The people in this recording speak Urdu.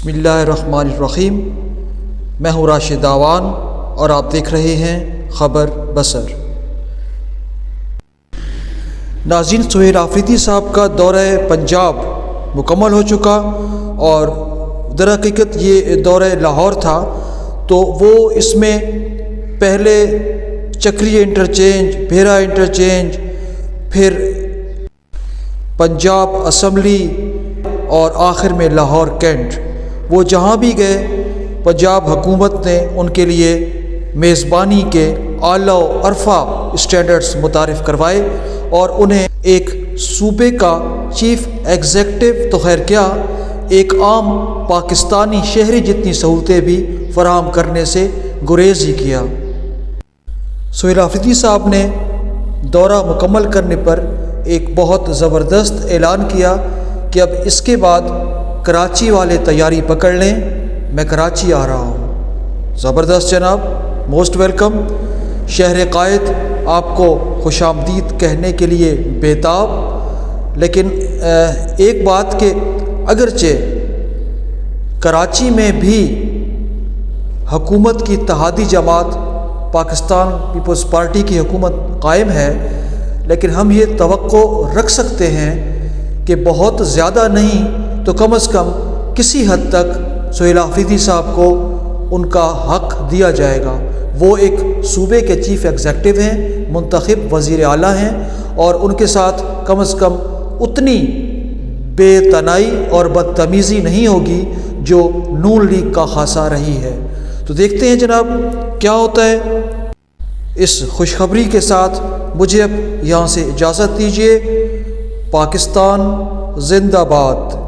بسم اللہ الرحمن الرحیم۔ میں ہوں راشد آوان اور آپ دیکھ رہے ہیں خبر بصر۔ ناظرین، سہیل آفریدی صاحب کا دورہ پنجاب مکمل ہو چکا اور در حقیقت یہ دورہ لاہور تھا، تو وہ اس میں پہلے چکری انٹرچینج، بھیرا انٹرچینج، پھر پنجاب اسمبلی اور آخر میں لاہور کینٹ، وہ جہاں بھی گئے پنجاب حکومت نے ان کے لیے میزبانی کے اعلیٰ و ارفع اسٹینڈرڈز متعارف کروائے اور انہیں ایک صوبے کا چیف ایگزیکٹو تو خیر کیا، ایک عام پاکستانی شہری جتنی سہولتیں بھی فراہم کرنے سے گریز ہی کیا۔ سہیل آفریدی صاحب نے دورہ مکمل کرنے پر ایک بہت زبردست اعلان کیا کہ اب اس کے بعد کراچی والے تیاری پکڑ لیں، میں کراچی آ رہا ہوں۔ زبردست جناب، موسٹ ویلکم۔ شہر قائد آپ کو خوش آمدید کہنے کے لیے بےتاب، لیکن ایک بات کہ اگرچہ کراچی میں بھی حکومت کی اتحادی جماعت پاکستان پیپلز پارٹی کی حکومت قائم ہے، لیکن ہم یہ توقع رکھ سکتے ہیں کہ بہت زیادہ نہیں تو کم از کم کسی حد تک سہیل آفریدی صاحب کو ان کا حق دیا جائے گا۔ وہ ایک صوبے کے چیف ایگزیکٹو ہیں، منتخب وزیر اعلیٰ ہیں، اور ان کے ساتھ کم از کم اتنی بے تنائی اور بدتمیزی نہیں ہوگی جو نون لیگ کا خاصہ رہی ہے۔ تو دیکھتے ہیں جناب کیا ہوتا ہے۔ اس خوشخبری کے ساتھ مجھے اب یہاں سے اجازت دیجیے۔ پاکستان زندہ باد۔